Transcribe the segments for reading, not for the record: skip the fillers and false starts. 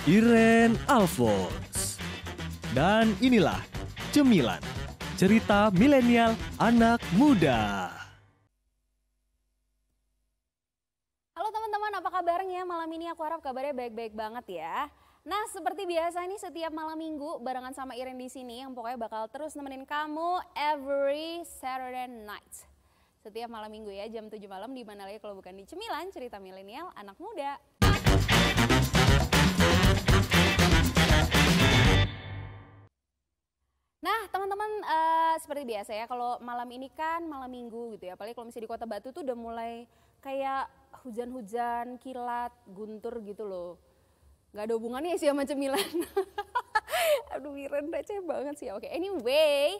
Iren Alphonse. Dan inilah Cemilan, cerita milenial anak muda. Halo teman-teman, apa kabarnya? Malam ini aku harap kabarnya baik-baik banget ya. Nah, seperti biasa nih setiap malam minggu barengan sama Iren di sini yang pokoknya bakal terus nemenin kamu every Saturday night. Setiap malam minggu ya, jam 7 malam di mana lagi kalau bukan di Cemilan, cerita milenial anak muda. Nah teman-teman, seperti biasa ya, kalau malam ini kan malam minggu gitu ya, apalagi kalau misalnya di Kota Batu tuh udah mulai kayak hujan-hujan, kilat, guntur gitu loh. Gak ada hubungannya sih sama Cemilan. Aduh Iren receh banget sih. Oke, anyway,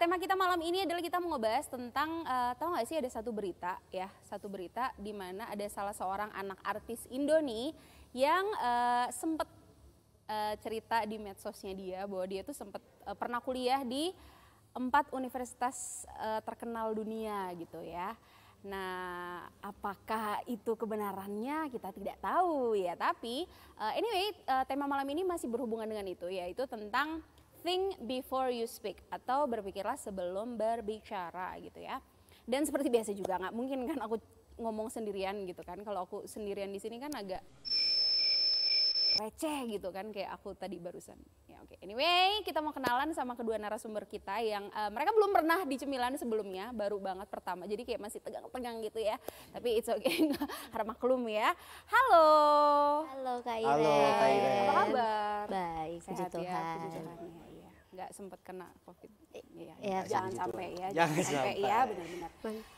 tema kita malam ini adalah kita mau ngebahas tentang, tahu gak sih ada satu berita ya, satu berita di mana ada salah seorang anak artis Indo nih yang sempet cerita di medsosnya dia bahwa dia tuh sempat pernah kuliah di 4 universitas terkenal dunia gitu ya. Nah, apakah itu kebenarannya kita tidak tahu ya. Tapi anyway, tema malam ini masih berhubungan dengan itu, yaitu tentang think before you speak atau berpikirlah sebelum berbicara gitu ya. Dan seperti biasa juga nggak mungkin kan aku ngomong sendirian gitu kan. Kalau aku sendirian di sini kan agak receh gitu kan kayak aku tadi barusan. Ya oke. Anyway, kita mau kenalan sama kedua narasumber kita yang mereka belum pernah di Cemilan sebelumnya, baru banget pertama. Jadi kayak masih tegang-tegang gitu ya. Tapi it's okay, harap maklum ya. Halo. Halo Kak Iren. Halo Kak Iren. Apa kabar? Baik, puji Sehat ya, Tuhan. puji Tuhan. Iya. Nggak sempat kena COVID. Iya, Ya, jangan puji sampai Tuhan. ya. Jangan sampai. Ya, benar-benar.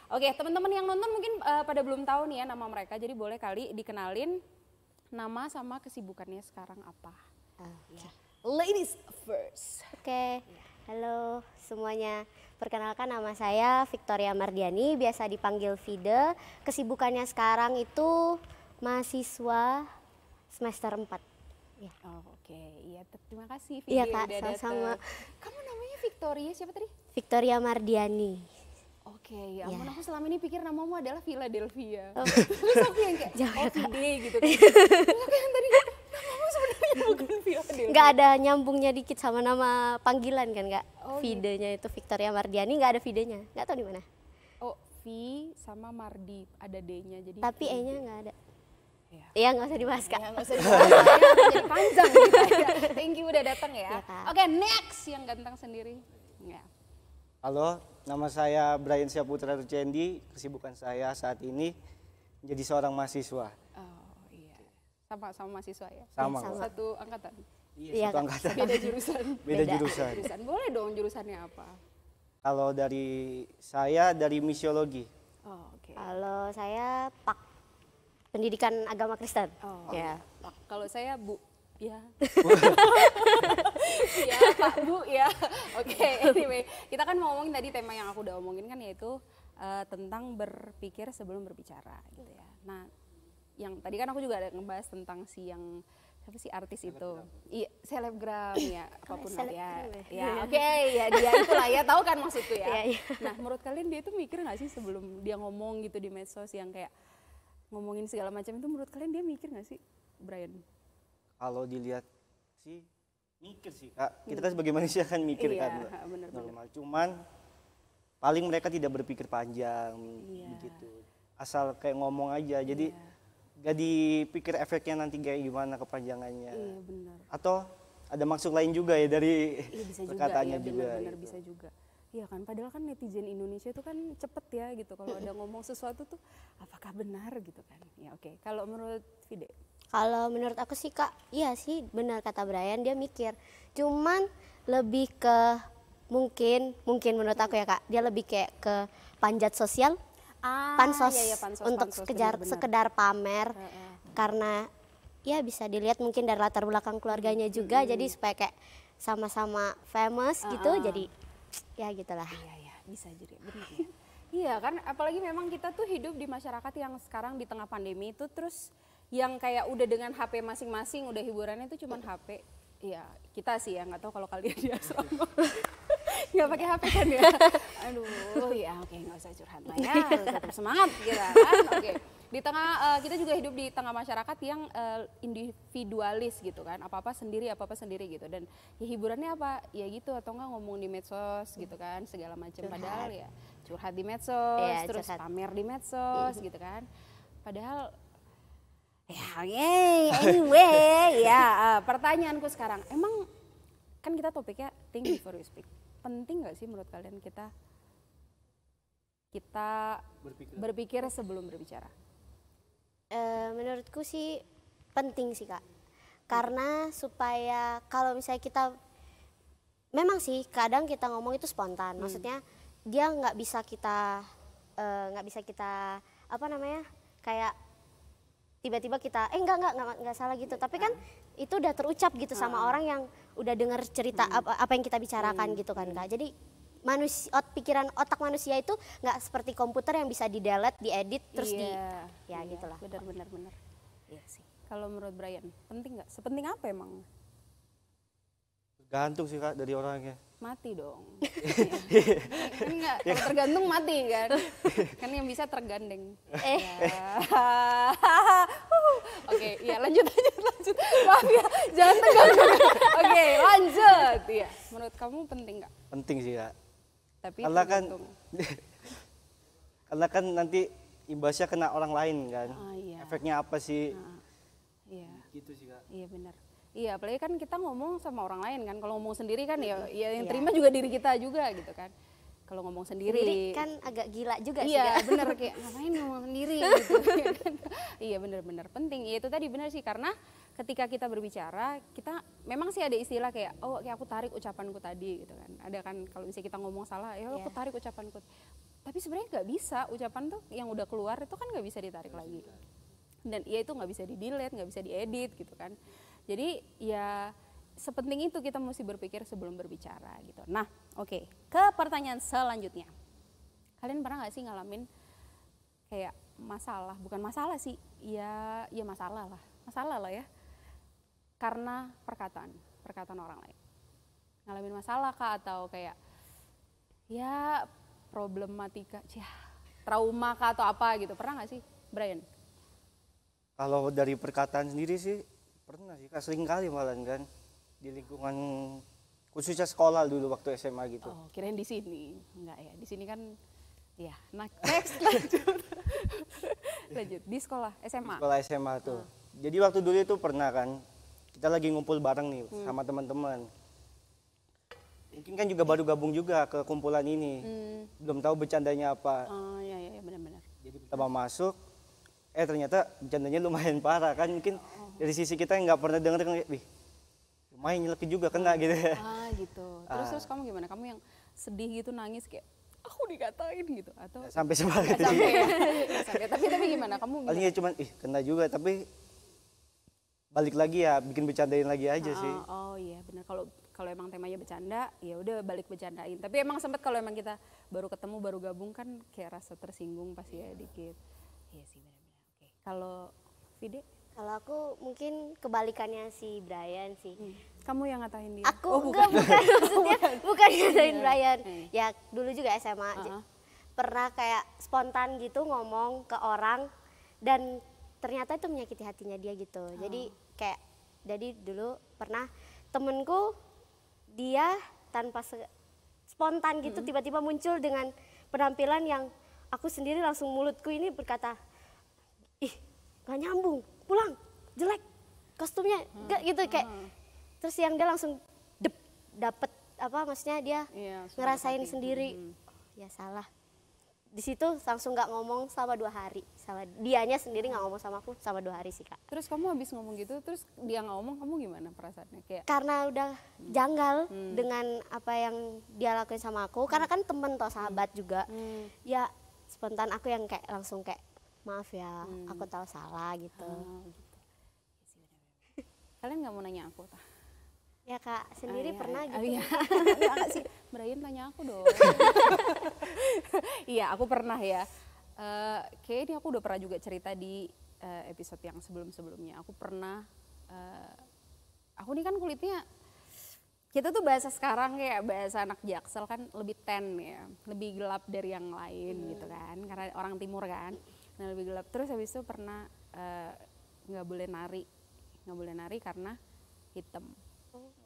Oke, teman-teman yang nonton mungkin pada belum tahu nih ya nama mereka. Jadi boleh kali dikenalin nama sama kesibukannya sekarang apa? Ya. Ladies first. Oke, halo semuanya. Perkenalkan nama saya Victoria Mardiani, biasa dipanggil Vide. Kesibukannya sekarang itu mahasiswa semester 4. Ya. Oh, oke, iya terima kasih Iya, Vide Kak, udah sama-sama. datang. Kamu namanya Victoria siapa tadi? Victoria Mardiani. Oke, ya ampun Ya. aku selama ini pikir namamu adalah Philadelphia. Oh. Terus aku yang kayak, Jauh ya, Kak. Vide gitu kan. Oke, yang tadi namamu sebenarnya bukan Philadelphia. Nggak ada nyambungnya dikit sama nama panggilan kan Kak? Oh, Videnya itu Victoria Mardiani, nggak ada Videnya. Nggak tahu di mana. Oh, V sama Mardi, ada D-nya jadi. Tapi Vide. E-nya nggak ada. Iya. Iya, nggak usah dibahas Kak. Ya, nggak usah dibahas, ya, jadi panjang gitu ya. Thank you udah datang ya. Iya, Kak. Oke, next yang ganteng sendiri. Ya. Halo, nama saya Brian Syaputra Rucendi. Kesibukan saya saat ini menjadi seorang mahasiswa. Oh iya, sama mahasiswa ya. Sama. sama. Satu angkatan. Iya, Satu Kak. angkatan. Beda jurusan. Beda Beda. jurusan. Jurusan boleh dong jurusannya apa? Kalau dari saya dari misiologi. Oh oke. Kalau saya Pak Pendidikan Agama Kristen. Oh Ya. Pak. Kalau saya Bu. Ya. Ya Pak Bu ya. Oke. Anyway, kita kan mau ngomongin tadi tema yang aku udah omongin kan yaitu tentang berpikir sebelum berbicara gitu ya. Nah, yang tadi kan aku juga ada ngebahas tentang si yang siapa sih artis itu? Iya, selebgram ya, apapun lah ya. selebgram Ya, oke, ya dia itulah ya, tahu kan maksudku ya. Iya, iya. Nah, menurut kalian dia itu mikir nggak sih sebelum dia ngomong gitu di medsos yang kayak ngomongin segala macam itu, menurut kalian dia mikir nggak sih, Brian? Kalau dilihat sih mikir sih Kak. Kita kan sebagai manusia kan mikir Iya, kan. bener-bener. Normal. Cuman paling mereka tidak berpikir panjang Iya. begitu. Asal kayak ngomong aja. Jadi gak dipikir efeknya nanti kayak gimana kepanjangannya. Iya benar. Atau ada maksud lain juga ya dari Iya bisa juga, perkataannya ya juga. benar-benar gitu. bisa juga. Iya kan, padahal kan netizen Indonesia itu kan cepet ya gitu. Kalau ada ngomong sesuatu tuh apakah benar gitu kan. Ya oke, kalau menurut Vide? Kalau menurut aku sih Kak, iya sih benar kata Brian, dia mikir. Cuman lebih ke mungkin menurut aku ya Kak, dia lebih kayak ke panjat sosial, pansos, iya, pansos, untuk pansos, benar-benar. sekedar pamer. Karena ya bisa dilihat mungkin dari latar belakang keluarganya juga, jadi supaya kayak sama-sama famous gitu, jadi ya gitulah. Iya ya, bisa jadi benar ya. Iya kan, apalagi memang kita tuh hidup di masyarakat yang sekarang di tengah pandemi itu terus yang kayak udah dengan HP masing-masing, udah hiburannya itu cuman HP. Iya, kita sih ya, nggak tahu kalau kalian di asrama. Nggak pakai HP kan ya. Aduh, ya oke, nggak usah curhat lah ya, tetap semangat gitu kan. Oke. Di tengah kita juga hidup di tengah masyarakat yang individualis gitu kan, apa-apa sendiri gitu. Dan ya hiburannya apa? Ya gitu, atau enggak ngomong di medsos gitu kan, segala macam. Padahal ya curhat di medsos, Iya, terus curhat. pamer di medsos gitu kan. Padahal ya anyway ya pertanyaanku sekarang, emang kan kita topiknya think before you speak. Penting nggak sih menurut kalian kita berpikir sebelum berbicara? Menurutku sih penting sih Kak, karena supaya kalau misalnya kita memang sih kadang kita ngomong itu spontan, maksudnya dia nggak bisa kita apa namanya kayak tiba-tiba kita enggak salah gitu, tapi kan itu udah terucap gitu sama orang yang udah dengar cerita apa yang kita bicarakan gitu kan Kak. Jadi otak manusia itu nggak seperti komputer yang bisa di-delete, diedit terus gitulah. Benar. Iya sih. Kalau menurut Brian, penting nggak? Sepenting apa emang? Gantung sih Kak dari orangnya. Mati dong. Kan nggak, kalau tergantung mati kan. Kan yang bisa tergandeng. Oke, ya lanjut. Maaf ya, jangan tegang. Oke, lanjut. Iya, menurut kamu penting nggak? Penting sih Kak. Tapi karena kan nanti imbasnya kena orang lain kan. Iya. Efeknya apa sih? Iya. Gitu sih Kak. Iya benar. Iya, apalagi kan kita ngomong sama orang lain kan. Kalau ngomong sendiri kan ya yang terima juga diri kita juga gitu kan. Kalau ngomong sendiri kan agak gila juga sih iya Kak. bener, kayak ngapain ngomong sendiri gitu. Iya bener penting. Ya, itu tadi bener sih, karena ketika kita berbicara, kita memang sih ada istilah kayak kayak aku tarik ucapanku tadi gitu kan. Ada kan kalau misalnya kita ngomong salah, ya aku tarik ucapanku. Tapi sebenarnya nggak bisa, ucapan tuh yang udah keluar itu kan nggak bisa ditarik lagi. Dan ya itu nggak bisa di-delete, nggak bisa diedit gitu kan. Jadi ya sepenting itu kita mesti berpikir sebelum berbicara gitu. Nah, oke, ke pertanyaan selanjutnya. Kalian pernah nggak sih ngalamin kayak masalah, bukan masalah sih, ya masalah lah ya, karena perkataan orang lain. Ngalamin masalah kah, atau kayak ya problematika, trauma kah atau apa gitu, pernah nggak sih, Brian? Kalau dari perkataan sendiri sih pernah sih Kak, sering kali malah kan di lingkungan khususnya sekolah dulu waktu SMA gitu. Oh, kirain di sini. Enggak ya, di sini kan ya. Nah, next lanjut. Di sekolah SMA. Di sekolah SMA tuh. Jadi waktu dulu itu pernah kan kita lagi ngumpul bareng nih sama teman-teman. Mungkin kan juga baru gabung juga ke kumpulan ini. Belum tahu bercandanya apa. Oh, iya benar-benar. Jadi pertama masuk ternyata bercandanya lumayan parah kan, mungkin dari sisi kita yang nggak pernah denger kan, wih lumayan nyelekit juga kena gitu ya. Gitu. Terus kamu gimana? Kamu yang sedih gitu, nangis kayak aku dikatain gitu atau Sampai semangat itu. sampai. Tapi gimana? Kamu gimana? Palingnya cuman kena juga, tapi balik lagi ya bikin bercandain lagi aja sih. Oh iya benar. Kalau emang temanya bercanda, ya udah balik bercandain. Tapi emang sempat kalau emang kita baru ketemu, baru gabung kan kayak rasa tersinggung pasti ya dikit. Iya sih benar-benar. Oke. Kalau Vide? Kalau aku mungkin kebalikannya si Brian sih. Kamu yang ngatain dia? Aku bukan maksudnya bukan ngatain Brian. Ya dulu juga SMA pernah kayak spontan gitu ngomong ke orang dan ternyata itu menyakiti hatinya dia gitu. Jadi dulu pernah temenku dia tanpa spontan gitu tiba-tiba muncul dengan penampilan yang aku sendiri langsung mulutku ini berkata, ih gak nyambung, pulang, jelek, kostumnya gak gitu kayak. Terus yang dia langsung dapet apa maksudnya dia ngerasain sendiri. Ya salah. Di situ langsung nggak ngomong selama 2 hari, sama dianya sendiri nggak ngomong sama aku selama 2 hari sih Kak. Terus kamu habis ngomong gitu, terus dia nggak ngomong, kamu gimana perasaannya? Kayak Karena udah janggal dengan apa yang dia lakuin sama aku, karena kan temen toh sahabat juga. Ya spontan aku yang kayak langsung kayak maaf ya, aku tahu salah gitu. Kalian nggak mau nanya aku tah? Ya Kak, sendiri pernah gitu. Iya. Enggak sih, Brian tanya aku dong. Iya, aku pernah ya. Kayaknya ini aku udah pernah juga cerita di episode yang sebelum-sebelumnya. Aku pernah, aku ini kan kulitnya, kita tuh bahasa sekarang kayak bahasa anak Jaksel kan lebih tan ya, lebih gelap dari yang lain gitu kan, karena orang timur kan. Nah lebih gelap. Terus habis itu pernah nggak boleh nari karena hitam.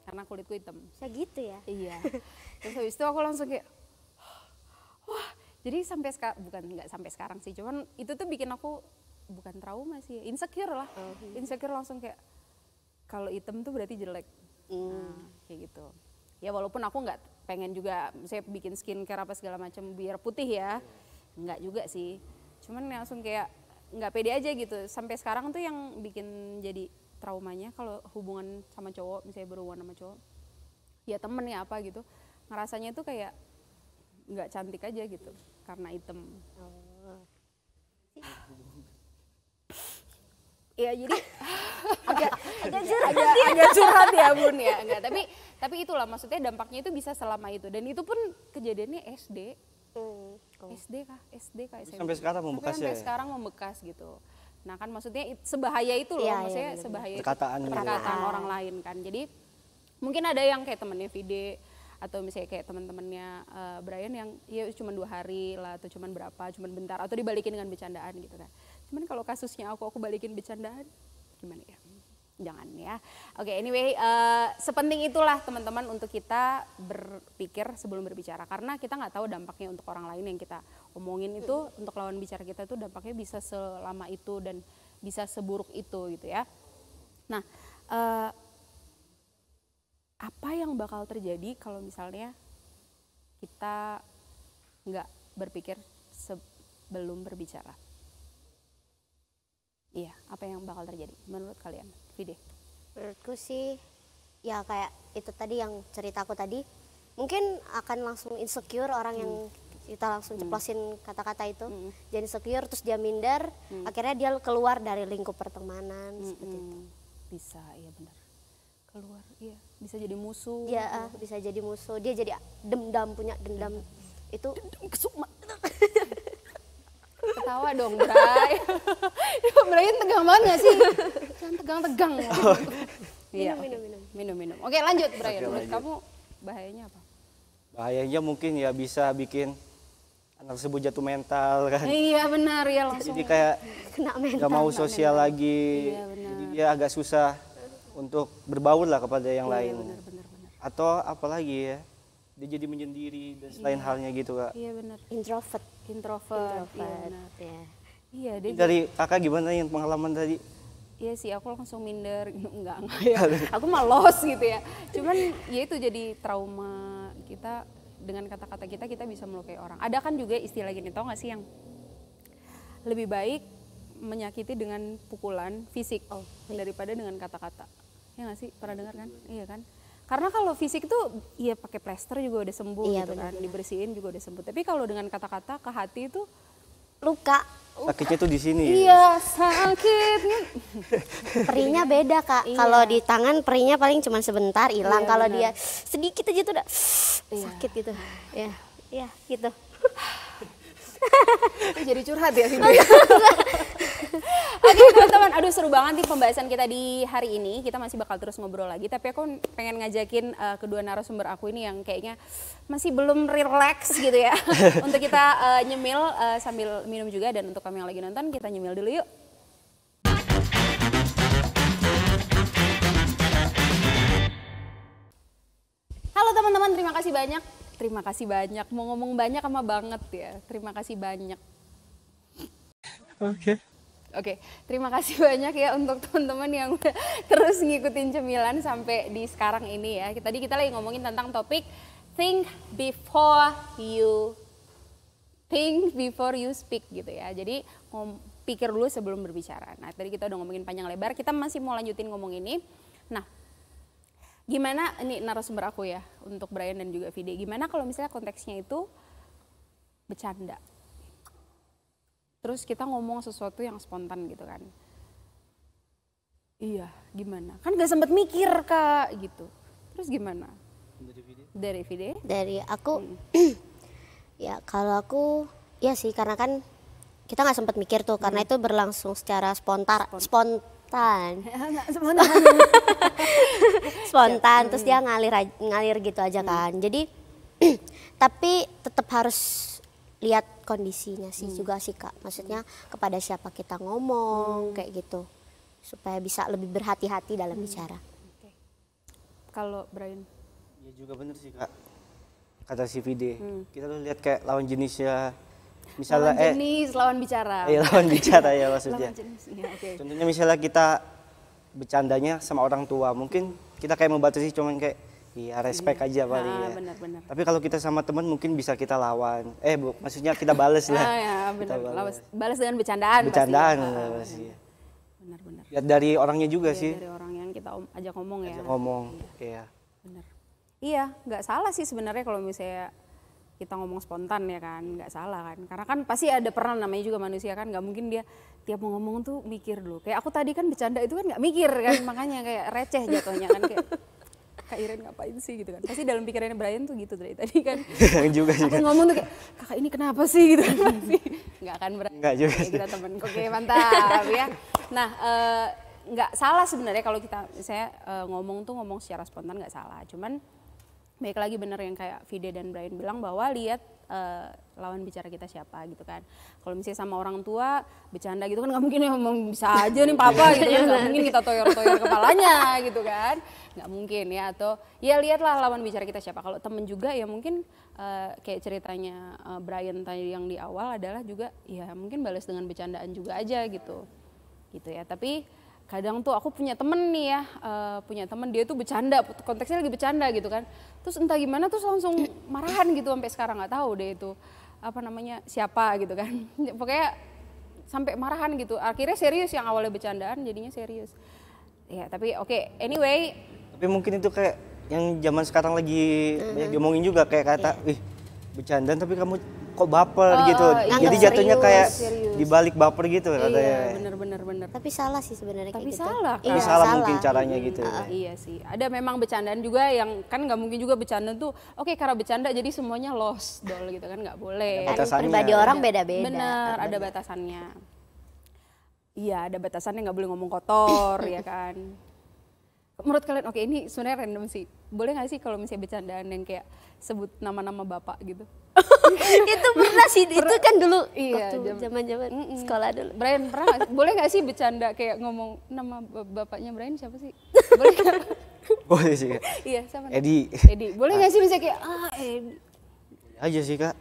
Karena kulitku hitam. Bisa gitu ya? Iya. Terus habis itu aku langsung kayak, wah. Jadi sampai nggak sampai sekarang sih. Cuman itu tuh bikin aku bukan trauma sih, insecure lah. Insecure langsung kayak, kalau hitam tuh berarti jelek. Nah, kayak gitu. Ya walaupun aku nggak pengen juga, saya bikin skincare apa segala macam biar putih ya. Nggak juga sih. Cuman langsung kayak nggak pede aja gitu. Sampai sekarang tuh yang bikin jadi traumanya kalau hubungan sama cowok, misalnya berhubungan sama cowok, ya temen ya apa gitu, ngerasanya tuh kayak nggak cantik aja gitu karena hitam. Ya jadi agak curhat ya Bun ya, enggak, tapi itulah maksudnya dampaknya itu bisa selama itu, dan itu pun kejadiannya SD. SD kah SMP. Sampai sekarang membekas sampai ya? sekarang membekas gitu. Nah kan maksudnya sebahaya itu loh, maksudnya sebahaya perkataan orang lain kan. Jadi mungkin ada yang kayak temennya Vide atau misalnya kayak teman-temannya Brian yang ya cuma 2 hari lah atau cuma berapa, cuma bentar, atau dibalikin dengan bercandaan gitu kan. Cuman kalau kasusnya aku balikin bercandaan gimana ya? Jangan ya. Oke, anyway, sepenting itulah teman-teman untuk kita berpikir sebelum berbicara, karena kita nggak tahu dampaknya untuk orang lain yang kita omongin itu, untuk lawan bicara kita itu dampaknya bisa selama itu dan bisa seburuk itu gitu ya. Nah, apa yang bakal terjadi kalau misalnya kita nggak berpikir sebelum berbicara? Iya, apa yang bakal terjadi menurut kalian? Vide? Menurutku sih ya kayak itu tadi yang ceritaku tadi, mungkin akan langsung insecure orang yang kita langsung ceplosin kata-kata itu, jadi insecure terus dia minder, akhirnya dia keluar dari lingkup pertemanan seperti itu. Bisa, iya benar. Keluar, iya, bisa jadi musuh. Ya, bisa jadi musuh, dia jadi punya dendam itu. Dendam kesumat. Ketawa dong, Bray. Bray tegang banget gak sih? Jangan tegang-tegang. Iya. Minum. Oke, lanjut Bray. Menurut kamu bahayanya apa? Bahayanya mungkin ya bisa bikin anak tersebut jatuh mental kan. Iya benar ya, langsung. Jadi kayak Kena mental. nggak mau sosial lagi. Iya, benar. Jadi dia agak susah untuk berbaur lah kepada yang lain. Benar. Atau apalagi ya, dia jadi menyendiri dan selain halnya gitu Kak. Iya benar. Introvert. Introvert. Iya benar. Ya. Iya, dia Dari kakak gimana yang pengalaman tadi? iya sih, aku langsung minder. Enggak ya. Aku mah lost gitu ya. Cuman ya itu jadi trauma kita, dengan kata-kata kita bisa melukai orang. Ada kan juga istilah gini, tau gak sih, yang lebih baik menyakiti dengan pukulan fisik daripada dengan kata-kata. Ya gak sih? Pernah dengar kan? Iya kan? Karena kalau fisik itu ya pakai plester juga udah sembuh gitu kan, dibersihin juga udah sembuh. Tapi kalau dengan kata-kata ke hati itu Luka. Sakitnya tuh di sini. Iya, sakit. Perihnya beda Kak. Kalau di tangan perihnya paling cuma sebentar hilang. Kalau dia sedikit aja tuh udah sakit gitu. Ya, iya gitu. Jadi curhat ya sih. Oke teman-teman, aduh seru banget nih pembahasan kita di hari ini. Kita masih bakal terus ngobrol lagi, tapi aku pengen ngajakin kedua narasumber aku ini yang kayaknya masih belum relax gitu ya. Untuk kita nyemil sambil minum juga, dan untuk kami yang lagi nonton kita nyemil dulu yuk. Halo teman-teman, terima kasih banyak. Terima kasih banyak, mau ngomong banyak sama banget ya. Terima kasih banyak. Oke, terima kasih banyak ya untuk teman-teman yang udah terus ngikutin cemilan sampai di sekarang ini ya. Tadi kita lagi ngomongin tentang topik think before you speak gitu ya. Jadi pikir dulu sebelum berbicara. Nah, tadi kita udah ngomongin panjang lebar, kita masih mau lanjutin ngomong ini. Nah, gimana, ini narasumber aku ya, untuk Brian dan juga Vide, gimana kalau misalnya konteksnya itu bercanda? Terus kita ngomong sesuatu yang spontan gitu kan. Iya, gimana? Kan gak sempet mikir Kak, gitu. Terus gimana? Dari Vide? Dari aku, ya kalau aku, ya sih karena kan kita nggak sempet mikir tuh, karena itu berlangsung secara spontan. Spontan, terus dia ngalir gitu aja kan. Jadi tapi tetap harus lihat kondisinya sih juga sih Kak. Maksudnya kepada siapa kita ngomong kayak gitu. Supaya bisa lebih berhati-hati dalam bicara. Oke. Kalau Brian? Ya juga bener sih Kak. Kata si Vide, kita tuh lihat kayak lawan jenisnya. Misalnya Lawan jenis, lawan bicara. lawan bicara ya maksudnya. Lawan jenis, ya, oke. Contohnya misalnya kita bercandanya sama orang tua, mungkin kita kayak membatasi cuman kayak iya respect aja paling ya. Benar-benar. Tapi kalau kita sama teman mungkin bisa kita lawan. Maksudnya kita bales lah. Ya Kita benar. Balas dengan bercandaan. Bercandaan pasti. pasti. Benar-benar. Lihat dari orangnya juga Iya, sih. dari orang yang kita ajak ngomong ya. Ajak ngomong. Iya. Benar. Iya, nggak salah sih sebenarnya kalau misalnya kita ngomong spontan ya kan, nggak salah kan. Karena kan pasti ada pernah namanya juga manusia kan, nggak mungkin dia tiap mau ngomong tuh mikir dulu. Kayak aku tadi kan bercanda itu kan nggak mikir kan, makanya kayak receh jatuhnya kan kayak Kak Iren ngapain sih gitu kan. Pasti dalam pikirannya Brian tuh gitu dari tadi kan. juga sih. Aku ngomong tuh kayak kakak ini kenapa sih gitu kan pasti. Nggak akan berani. Nggak juga Oke, sih. kita temen. Oke mantap ya. Nah nggak salah sebenarnya kalau kita saya ngomong tuh ngomong secara spontan nggak salah. Cuman baik lagi bener yang kayak Vide dan Brian bilang bahwa lihat lawan bicara kita siapa gitu kan. Kalau misalnya sama orang tua bercanda gitu kan nggak mungkin ya bisa aja nih papa gitu kan, nggak mungkin kita toyor-toyor kepalanya gitu kan, nggak mungkin ya. Atau ya lihatlah lawan bicara kita siapa. Kalau temen juga ya mungkin kayak ceritanya Brian tadi yang di awal adalah juga ya mungkin balas dengan bercandaan juga aja gitu ya. Tapi kadang tuh aku punya temen nih ya, punya temen dia tuh bercanda, konteksnya lagi bercanda gitu kan. Terus entah gimana terus langsung marahan gitu sampai sekarang nggak tahu deh itu apa namanya siapa gitu kan. Pokoknya sampai marahan gitu. Akhirnya serius yang awalnya bercandaan jadinya serius. Ya tapi oke, anyway. Tapi mungkin itu kayak yang zaman sekarang lagi banyak diomongin juga kayak kata, bercandaan tapi kamu kok baper gitu. Jadi jatuhnya serius, kayak serius. dibalik baper gitu katanya. Iya bener. Tapi salah sih sebenarnya Tapi kayak gitu. salah kan? Tapi salah mungkin caranya gitu. Iya sih, ada memang bercandaan juga yang kan nggak mungkin juga bercanda tuh, oke karena bercanda jadi semuanya lost doll gitu kan, nggak boleh. Ada batasannya. Pribadi orang beda-beda. Bener, ada batasannya. Iya, ada batasannya, nggak boleh ngomong kotor ya kan. Menurut kalian, oke ini sebenarnya random sih. Boleh nggak sih kalau misalnya bercandaan yang kayak sebut nama-nama bapak gitu? Itu pernah sih, itu kan dulu Iya, waktu zaman-zaman sekolah dulu. Brian pernah nggak sih? Boleh nggak sih bercanda kayak ngomong nama bapaknya Brian siapa sih? Boleh nggak? Boleh sih Kak. Iya, sama. Edi. Boleh nggak sih misalnya kayak Edi? Aja sih Kak.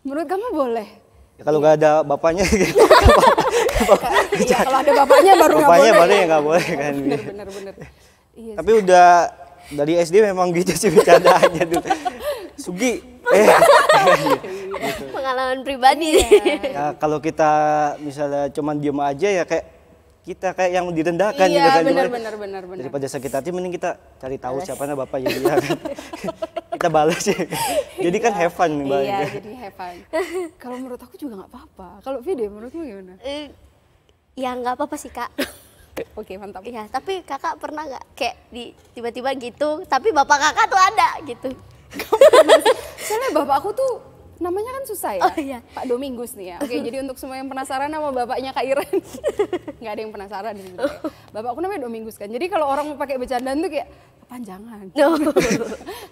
Menurut kamu boleh? Ya, kalau nggak ada bapaknya gitu. Iya, kalau ada bapaknya baru nggak Bapaknya boleh. baru ya nggak boleh kan. Bener. Iya. Tapi udah dari SD memang gitu sih bercandaannya tuh. Sugi. Pengalaman pribadi. Ya, kalau kita misalnya cuman diem aja ya kayak kita kayak yang direndahkan Iya, gitu kan. bener. Daripada sakit hati mending kita cari tahu siapa bapak jadi ya kan. Kita balas ya. Jadi kan have fun nih Mbak. Iya, jadi have fun. Kalau menurut aku juga nggak apa-apa. Kalau Vide, menurutmu gimana? Ya nggak apa-apa sih Kak. Oke, mantap. Iya, tapi kakak pernah nggak kayak tiba-tiba gitu, tapi bapak kakak tuh ada gitu. Soalnya bapak aku tuh namanya kan susah ya. Oh, iya. Pak Domingus nih ya. Oke, jadi untuk semua yang penasaran sama bapaknya Kak Iren. Nggak ada yang penasaran di sini. Bapak aku namanya Domingus kan. Jadi kalau orang mau pakai bercandaan tuh kayak kepanjangan.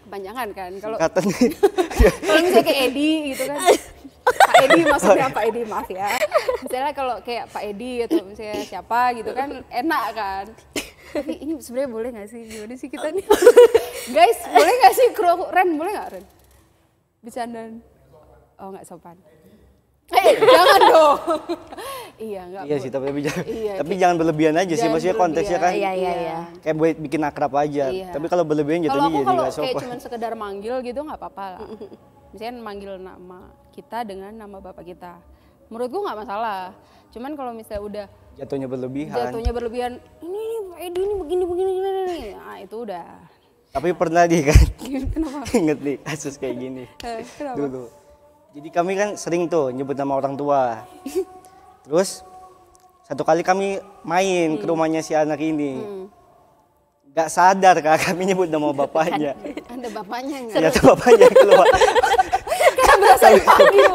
Kepanjangan kan. Kalau Kata misalnya kayak Edi gitu kan. Pak Edi maksudnya Pak Edi, maaf ya. Misalnya kalau kayak Pak Edi atau misalnya siapa gitu kan enak kan. Tapi ini sebenarnya boleh nggak sih? Gimana sih kita nih? Guys, boleh nggak sih kru aku? Ren, boleh nggak Ren? Bercandaan. Oh nggak sopan. Jangan dong. Iya nggak. Iya sih tapi Iya, tapi jangan berlebihan aja sih, jangan maksudnya konteksnya kan. berlebihan. Iya. Kayak buat bikin akrab aja. Iya. Tapi kalau berlebihan Kalau jatuhnya aku jadi kalau nggak kayak sopan. cuman sekedar manggil gitu nggak apa-apa lah. Misalnya manggil nama kita dengan nama bapak kita. Menurutku nggak masalah. Cuman kalau misalnya udah Jatuhnya berlebihan. berlebihan, ini Pak Edi ini begini. Nah itu udah. Tapi pernah kan Kenapa? inget nih kasus kayak gini Kenapa? dulu. Jadi kami kan sering tuh nyebut nama orang tua. Terus satu kali kami main ke rumahnya si anak ini. Gak sadar Kak, kami nyebut nama bapaknya. Ada bapaknya nggak? Ternyata bapaknya keluar. Kan berasa dipanggil.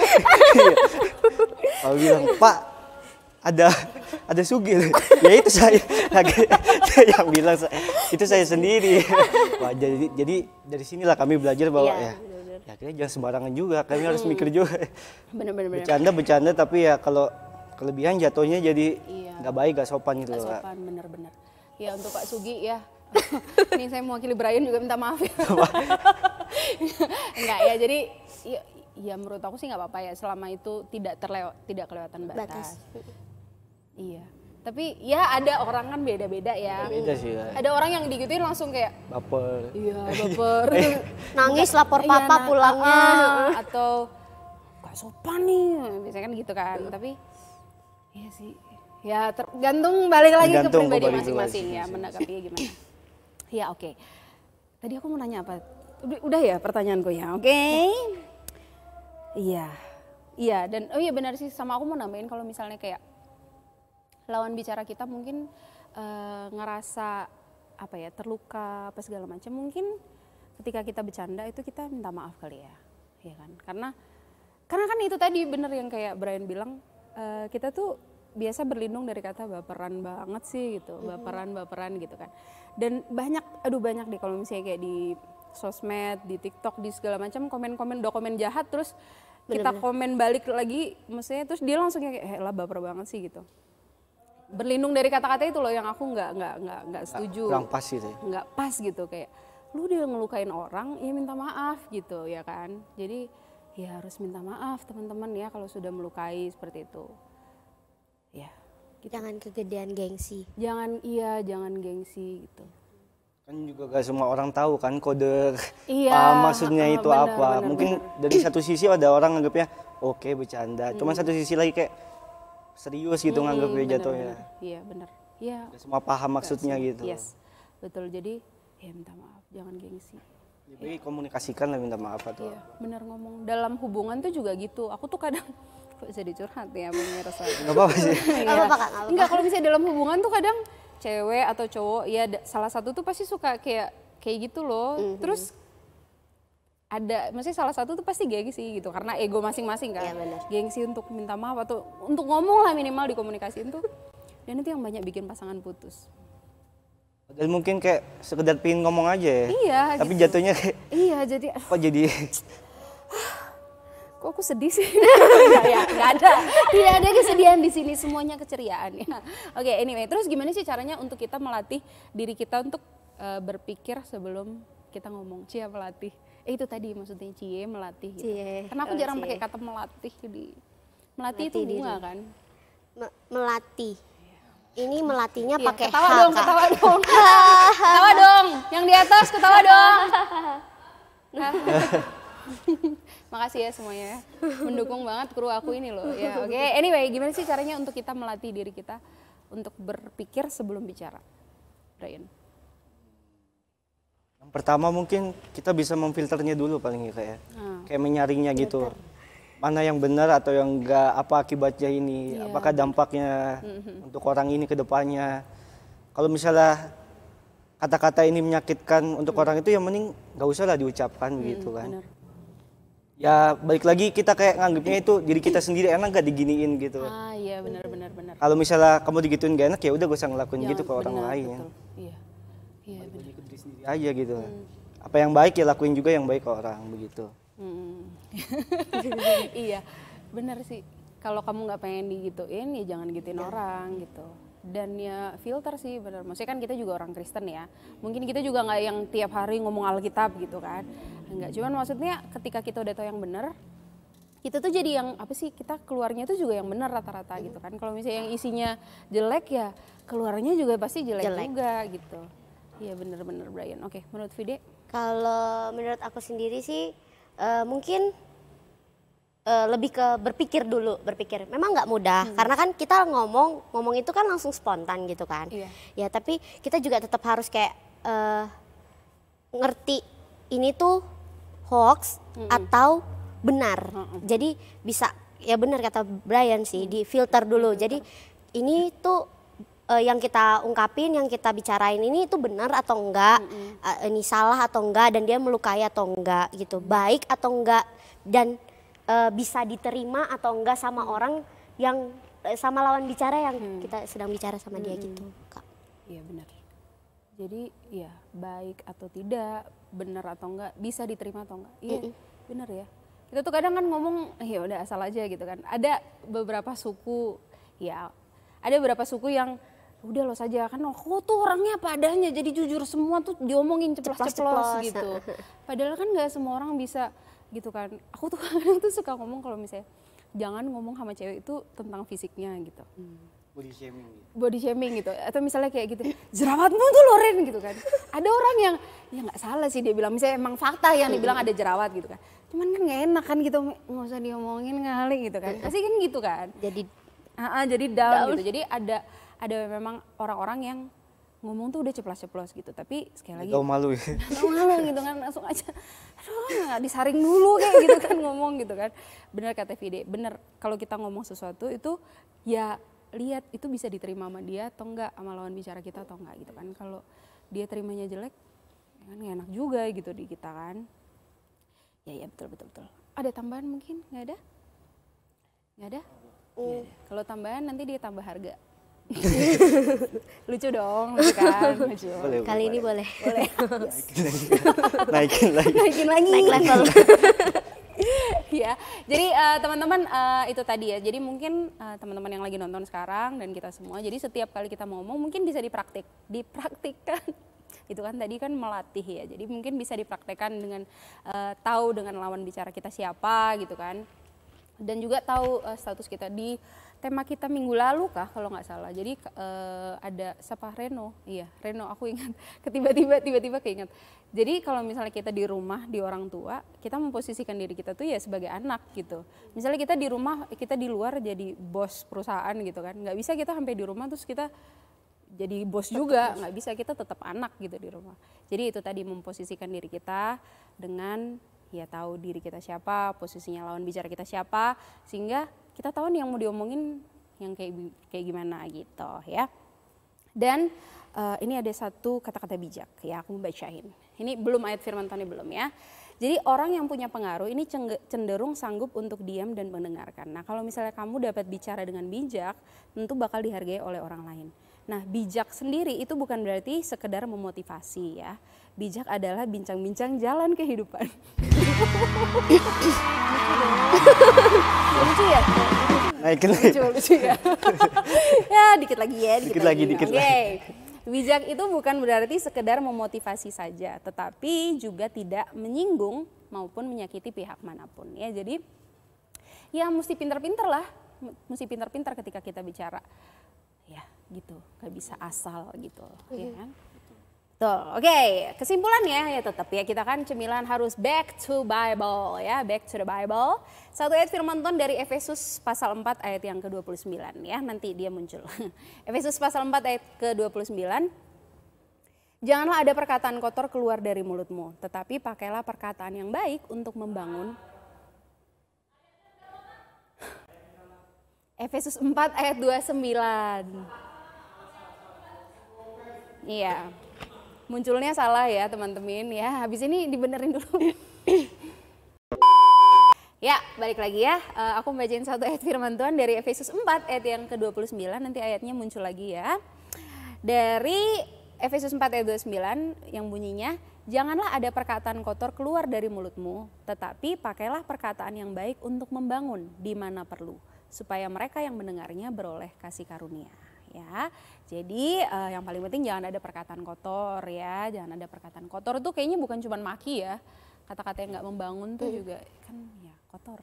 Kalau bilang, Pak, ada Sugil. Ya itu saya yang bilang itu saya sendiri. Wah, jadi dari sinilah kami belajar bahwa Iya, ya bener-bener. Ya akhirnya jangan sembarangan juga, kalian harus mikir juga. Bener. Bercanda tapi ya kalau kelebihan jatuhnya jadi Iya. nggak baik, nggak sopan gitu Gak loh, Kak. sopan, bener. Ya untuk Pak Sugi ya, ini saya mewakili Brian juga minta maaf ya. Enggak ya, jadi ya menurut aku sih nggak apa-apa ya, selama itu tidak kelewatan batas. Iya. Tapi ya ada orang kan beda-beda ya. Beda sih, Kak. Ada orang yang digituin langsung kayak Baper. iya baper. Nangis lapor Iya, papa pulangnya. atau gak sopan nih, biasanya kan gitu kan. Tapi iya sih, ya tergantung balik lagi ke Tergantung pribadi ke pribadi masing-masing ya, menanggapinya gimana. Ya oke. Tadi aku mau nanya apa? Udah ya pertanyaanku ya, oke? Iya dan oh iya benar sih, sama aku mau nambahin kalau misalnya kayak lawan bicara kita mungkin ngerasa apa ya, terluka apa segala macam, mungkin ketika kita bercanda itu kita minta maaf kali ya kan, karena kan itu tadi bener yang kayak Brian bilang, kita tuh biasa berlindung dari kata baperan banget sih gitu, baperan gitu kan, dan banyak deh kalau misalnya kayak di sosmed, di TikTok, di segala macam komen jahat, terus kita komen balik lagi, maksudnya terus dia langsung kayak lah baper banget sih gitu. Berlindung dari kata-kata itu loh yang aku nggak setuju. Kurang pas gitu ya. Nggak pas gitu, kayak lu udah ngelukain orang ya minta maaf gitu ya kan. Jadi ya harus minta maaf teman-teman ya kalau sudah melukai seperti itu. Ya. Gitu. Jangan kegedean gengsi. Jangan gengsi gitu. Kan juga gak semua orang tahu kan kode maksudnya itu bener, apa. bener, Mungkin dari satu sisi ada orang nganggapnya oke bercanda. Cuman satu sisi lagi kayak serius gitu nganggapnya jatuhnya. Iya benar. Iya. Gak semua paham maksudnya gitu. Yes, betul. Jadi ya minta maaf, jangan gengsi. Jadi komunikasikan lah minta maaf atau Iya, benar ngomong. Dalam hubungan tuh juga gitu. Aku tuh kadang kok jadi curhat ya, pemirsa. nggak apa-apa sih. Nggak apa-apa, Kak, nggak apa-apa. Enggak, kalau misalnya dalam hubungan tuh kadang cewek atau cowok ya salah satu tuh pasti suka kayak gitu loh. Terus maksudnya salah satu tuh pasti gengsi gitu, karena ego masing-masing kan. Iya, benar. Gengsi untuk minta maaf atau untuk ngomong lah minimal dikomunikasiin tuh. Dan itu yang banyak bikin pasangan putus. Padahal mungkin kayak sekedar pingin ngomong aja ya. Iya, Tapi gitu. jatuhnya kayak Iya, jadi kok jadi kok aku sedih sih? Nggak ada. Tidak ada kesedihan di sini, semuanya keceriaan ya. Oke, anyway, terus gimana sih caranya untuk kita melatih diri kita untuk berpikir sebelum kita ngomong? Melatih. Itu tadi maksudnya melatih gitu. Karena aku jarang pakai kata melatih, jadi melatih itu bunga kan? Melatih. Ini melatihnya Iya, pakai ketawa H, dong, Kak. ketawa dong. Ketawa dong, yang di atas ketawa dong. Makasih ya semuanya ya. Mendukung banget kru aku ini loh. Ya, oke. Anyway, gimana sih caranya untuk kita melatih diri kita untuk berpikir sebelum bicara? Brian. yang pertama mungkin kita bisa memfilternya dulu paling kayak kayak menyaringnya gitu. Mana yang benar atau yang enggak, apa akibatnya ini, apakah dampaknya untuk orang ini ke depannya. Kalau misalnya kata-kata ini menyakitkan untuk orang itu, yang mending nggak usah lah diucapkan begitu kan. Bener. Ya balik lagi kita kayak nganggapnya itu diri kita sendiri enak gak diginiin gitu. Iya benar. Kalau misalnya kamu digituin gak enak ya udah gak usah ngelakuin gitu ke orang lain. Betul. Iya benar. Ikut diri sendiri aja gitu. Apa yang baik ya lakuin juga yang baik ke orang begitu. Iya, benar sih. Kalau kamu nggak pengen digituin, ya jangan gituin orang gitu. Dan ya filter sih, benar. Maksudnya kan kita juga orang Kristen ya. Mungkin kita juga nggak yang tiap hari ngomong Alkitab gitu kan. Enggak, cuman maksudnya ketika kita udah tahu yang benar, kita tuh jadi yang apa sih, kita keluarnya tuh juga yang benar rata-rata gitu kan. Kalau misalnya yang isinya jelek ya keluarnya juga pasti jelek. Juga gitu. Iya benar-benar Brian. Oke, menurut Vide? Kalau menurut aku sendiri sih mungkin lebih ke berpikir dulu, memang nggak mudah karena kan kita ngomong itu kan langsung spontan gitu kan. Ya tapi kita juga tetap harus kayak ngerti ini tuh hoax atau benar. Jadi bisa ya benar kata Brian sih, di filter dulu. Jadi ini tuh yang kita ungkapin, yang kita bicarain ini itu benar atau enggak, ini salah atau enggak, dan dia melukai atau enggak gitu, baik atau enggak, dan bisa diterima atau enggak sama orang yang sama lawan bicara yang kita sedang bicara sama dia gitu, Kak. Iya benar. Jadi ya baik atau tidak, benar atau enggak, bisa diterima atau enggak. Iya. bener ya. Kita tuh kadang kan ngomong, ya udah asal aja gitu kan. Ada beberapa suku, ya ada beberapa suku yang udah lo saja kan, aku tuh orangnya apa adanya, jadi jujur semua tuh diomongin ceplos-ceplos gitu. Padahal kan nggak semua orang bisa gitu kan. Aku tuh kadang tuh suka ngomong kalau misalnya jangan ngomong sama cewek itu tentang fisiknya gitu. Body shaming. Body shaming gitu, atau misalnya kayak gitu, jerawatmu tuh Loren gitu kan. Ada orang yang ya nggak salah sih dia bilang, misalnya emang fakta yang dibilang ada jerawat gitu kan. Cuman kan nggak enak kan gitu, nggak usah diomongin kali gitu kan. Pasti kan gitu kan. Jadi down gitu. Jadi ada memang orang-orang yang ngomong tuh udah ceplos-ceplos gitu, tapi sekali lagi Tahu malu ya. tahu malu gitu kan, langsung aja aduh nggak disaring dulu kayak gitu kan ngomong gitu kan. Bener kata Vide, bener kalau kita ngomong sesuatu itu ya lihat itu bisa diterima sama dia atau enggak, sama lawan bicara kita atau enggak gitu kan. Kalau dia terimanya jelek ya kan gak enak juga gitu di kita kan. Ya betul. Ada tambahan mungkin? Nggak ada? Nggak ada? Kalau tambahan nanti dia tambah harga. Lucu dong, lucu kan? Lucu. Boleh, Kali ini boleh. Naikin lagi. Naik level. Ya, jadi teman-teman itu tadi ya. Jadi mungkin teman-teman yang lagi nonton sekarang dan kita semua, jadi setiap kali kita mau ngomong mungkin bisa dipraktikkan. Itu kan tadi kan melatih ya. Jadi mungkin bisa dipraktekkan dengan tahu dengan lawan bicara kita siapa gitu kan. Dan juga tahu status kita di tema kita minggu lalu kah kalau nggak salah. Jadi ada siapa Reno, iya Reno aku ingat. Tiba-tiba keinget. Jadi kalau misalnya kita di rumah di orang tua, kita memposisikan diri kita tuh ya sebagai anak gitu. Misalnya kita di rumah, kita di luar jadi bos perusahaan gitu kan. Nggak bisa kita sampai di rumah terus kita jadi bos juga, nggak bisa, kita tetap anak gitu di rumah. Jadi itu tadi memposisikan diri kita dengan ya tahu diri kita siapa, posisinya lawan bicara kita siapa, sehingga kita tahu nih yang mau diomongin yang kayak gimana gitu ya. Dan ini ada satu kata-kata bijak ya, aku mau bacain. Ini belum ayat firman Tuhan belum ya. Jadi orang yang punya pengaruh ini cenderung sanggup untuk diam dan mendengarkan. Nah kalau misalnya kamu dapat bicara dengan bijak, tentu bakal dihargai oleh orang lain. Nah bijak sendiri itu bukan berarti sekedar memotivasi ya. Bijak adalah bincang-bincang jalan kehidupan. Lucu ya? Naikin lagi. Lucu ya? Ya dikit lagi ya. Dikit lagi. Bijak itu bukan berarti sekedar memotivasi saja, tetapi juga tidak menyinggung maupun menyakiti pihak manapun ya. Jadi ya mesti pintar-pintar lah, mesti pintar-pintar ketika kita bicara. Ya gitu, gak bisa asal gitu ya kan. Tuh, oke. Kesimpulannya ya tetap ya kita kan cemilan harus back to Bible ya, back to the Bible. Satu ayat firman Tuhan dari Efesus pasal 4 ayat yang ke-29 ya, nanti dia muncul. Efesus pasal 4 ayat ke-29. Janganlah ada perkataan kotor keluar dari mulutmu, tetapi pakailah perkataan yang baik untuk membangun. Efesus 4 ayat 29. Iya. Munculnya salah ya teman-teman ya. Habis ini dibenerin dulu. Ya, balik lagi ya. Aku bacain satu ayat firman Tuhan dari Efesus 4 ayat yang ke-29. Nanti ayatnya muncul lagi ya. Dari Efesus 4 ayat 29 yang bunyinya, janganlah ada perkataan kotor keluar dari mulutmu, tetapi pakailah perkataan yang baik untuk membangun di mana perlu, supaya mereka yang mendengarnya beroleh kasih karunia. Ya, jadi yang paling penting jangan ada perkataan kotor ya, jangan ada perkataan kotor itu kayaknya bukan cuma maki ya, kata-kata yang nggak membangun tuh juga kan ya kotor.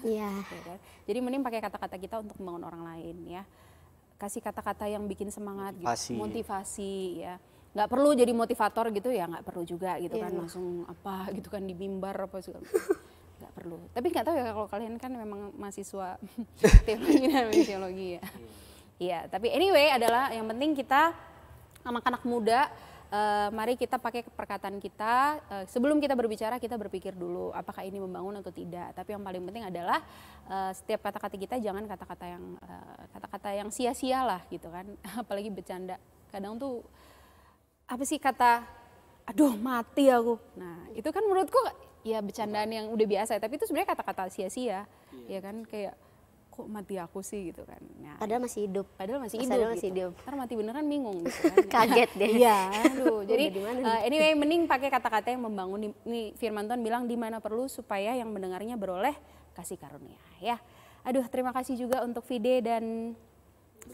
Iya. Ya, jadi mending pakai kata-kata kita untuk membangun orang lain ya, kasih kata-kata yang bikin semangat, motivasi ya, nggak perlu jadi motivator gitu ya, nggak perlu juga gitu kan langsung apa gitu kan di mimbar apa segala nggak perlu. Tapi nggak tahu ya kalau kalian kan memang mahasiswa teologi dan misiologi ya. Iya, tapi anyway adalah yang penting kita anak-anak muda, mari kita pakai perkataan kita, sebelum kita berbicara kita berpikir dulu apakah ini membangun atau tidak. Tapi yang paling penting adalah setiap kata-kata kita jangan kata-kata yang sia-sia lah gitu kan, apalagi bercanda. Kadang tuh apa sih kata, aduh mati aku. Nah itu kan menurutku ya bercandaan yang udah biasa, tapi itu sebenarnya kata-kata sia-sia, ya kan kayak kok mati aku sih gitu kan. Nah, Padahal masih hidup. padahal masih Pas hidup padahal masih gitu. hidup. Ntar mati beneran bingung gitu kan. Kaget deh. Iya, aduh. Jadi Udah di mana nih? anyway mending pakai kata-kata yang membangun. Nih firman Tuhan bilang di mana perlu supaya yang mendengarnya beroleh kasih karunia ya. Aduh, terima kasih juga untuk Vide dan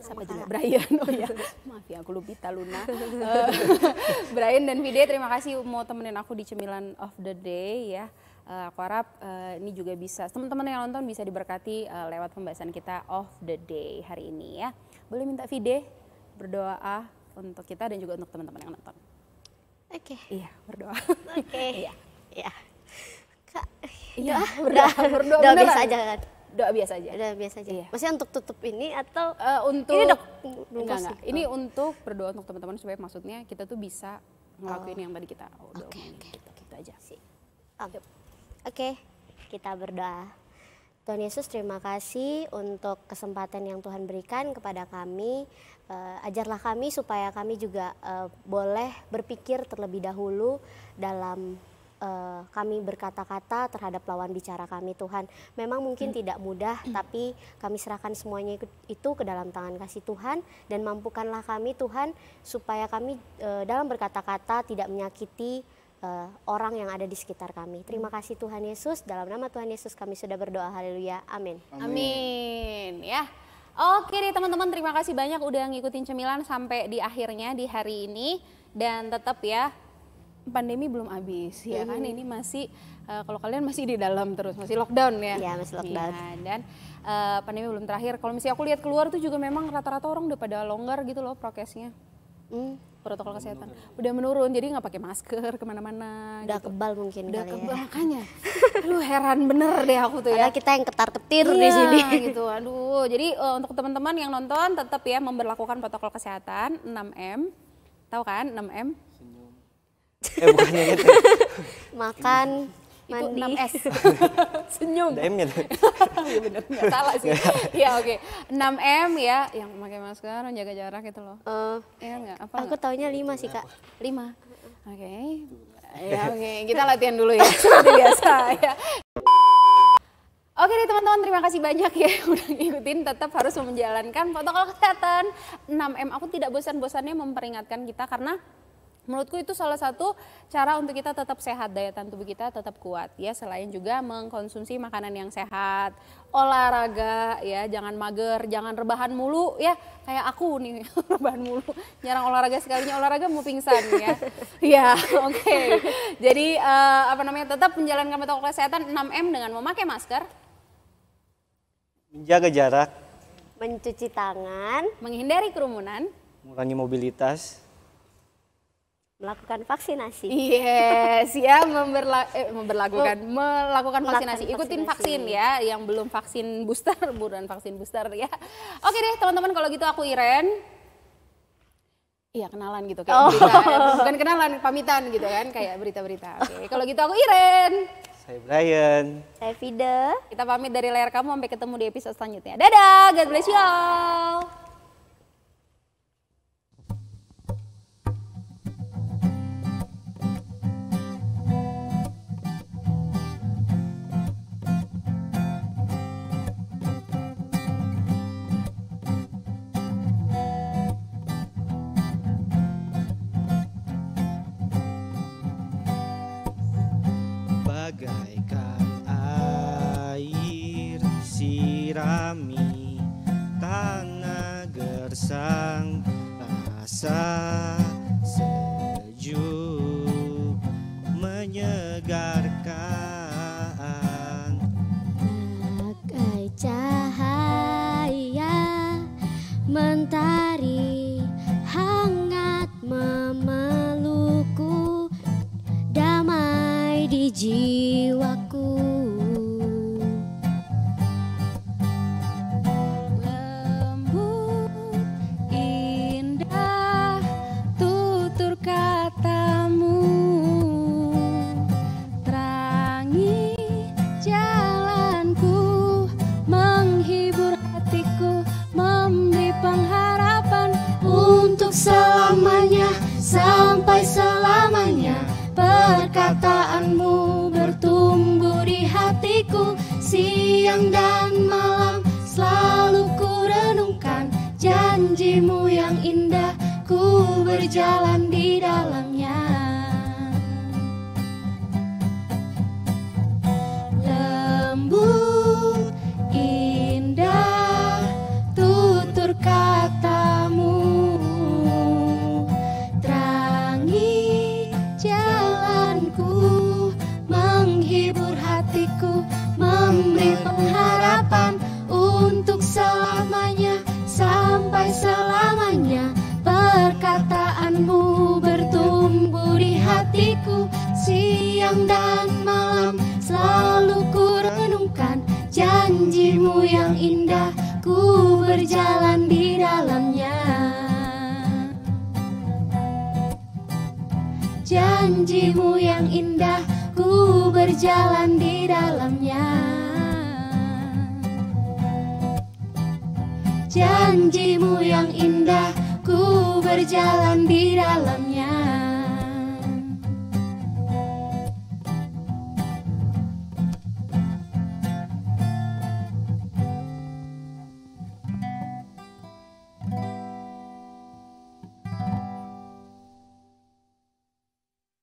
siapa juga Brian. Oh ya, maaf ya aku Lupita Luna. Brian dan Vide, terima kasih mau temenin aku di Cemilan of the Day ya. Aku harap ini juga bisa teman-teman yang nonton bisa diberkati lewat pembahasan kita of the day hari ini ya. Boleh minta Vide berdoa untuk kita dan juga untuk teman-teman yang nonton. Oke. Iya, berdoa. Oke. Iya. Ya. Kak, Iya, udah berdoa doa beneran. biasa aja kan. Doa biasa aja. Udah biasa aja. Iya. Maksudnya untuk tutup ini atau Untuk ini udah enggak. Ini untuk berdoa untuk teman-teman supaya maksudnya kita tuh bisa ngelakuin yang tadi kita udah omongin gitu aja. Oke, kita berdoa. Tuhan Yesus, terima kasih untuk kesempatan yang Tuhan berikan kepada kami. Ajarlah kami supaya kami juga boleh berpikir terlebih dahulu dalam kami berkata-kata terhadap lawan bicara kami, Tuhan. Memang mungkin tidak mudah, tapi kami serahkan semuanya itu ke dalam tangan kasih Tuhan, dan mampukanlah kami, Tuhan, supaya kami dalam berkata-kata tidak menyakiti orang yang ada di sekitar kami. Terima kasih Tuhan Yesus, dalam nama Tuhan Yesus kami sudah berdoa, haleluya, amin. Amin ya. Oke deh teman-teman, terima kasih banyak udah ngikutin Cemilan sampai di akhirnya di hari ini. Dan tetap ya, pandemi belum habis ya kan, ini masih kalau kalian masih di dalam terus, masih lockdown ya. Ya, masih lockdown. Ya, dan pandemi belum terakhir. Kalau misalnya aku lihat keluar tuh juga memang rata-rata orang udah pada longgar gitu loh prokesnya. Protokol kesehatan udah menurun, jadi nggak pakai masker kemana-mana. Udah gitu. kebal mungkin Udah kali kebal ya. makanya. Aduh heran bener deh aku tuh ya. Karena kita yang ketar-ketir di Iya, sini. gitu. Aduh, jadi untuk teman-teman yang nonton tetap ya memberlakukan protokol kesehatan 6M. Tahu kan 6M? Bukannya gitu. Makan, Itu mandi. 6S. Senyum. Ada M-nya tuh. Iya bener, nggak salah sih. Iya oke. 6M ya, yang memakai masker, menjaga jarak gitu loh. Iya nggak? Apa Aku taunya 5 sih Kak. 5. Oke. Ya oke, kita latihan dulu ya seperti biasa ya. Oke deh teman-teman, terima kasih banyak ya udah ngikutin, tetap harus menjalankan protokol kesehatan 6M. Aku tidak bosan-bosannya memperingatkan kita karena menurutku itu salah satu cara untuk kita tetap sehat, daya tahan tubuh kita tetap kuat ya, selain juga mengkonsumsi makanan yang sehat, olahraga ya, jangan mager, jangan rebahan mulu ya, kayak aku nih rebahan mulu, jarang olahraga, sekalinya olahraga mau pingsan ya. Ya oke. Jadi tetap menjalankan protokol kesehatan 6M dengan memakai masker, Menjaga jarak, Mencuci tangan, menghindari kerumunan, mengurangi mobilitas, melakukan vaksinasi. yes ya, melakukan vaksinasi. Ikutin vaksinasi. vaksin ya, yang belum vaksin booster, buruan vaksin booster ya. Oke deh teman-teman, kalau gitu aku Iren. Iya kenalan gitu kayak berita, bukan kenalan, pamitan gitu kan kayak berita-berita. Oke, kalau gitu aku Iren. saya Brian. Saya Fide. Kita pamit dari layar kamu, sampai ketemu di episode selanjutnya. Dadah, God bless you all. Bagaikan air sirami tanah gersang, rasa sejuk menyegarkan. Bagai cahaya mentari hangat memelukku, damai di jiwaku. Lembut, indah, tutur katamu, terangi jalanku, menghibur hatiku, memberi pengharapan Untuk selamanya, sampai selamanya, perkataanmu bertumbuh di hatiku, siang dan malam selalu berjalan di dalamnya. Lembut, indah, tutur katamu, terangi jalanku, menghibur hatiku, memberi pengharapan untuk selamanya, sampai selamanya. Perkataanmu bertumbuh di hatiku, siang dan malam selalu ku renungkan. Janjimu yang indah, ku berjalan di dalamnya. Janjimu yang indah, ku berjalan di dalamnya. Janjimu yang indah, ku berjalan di dalamnya.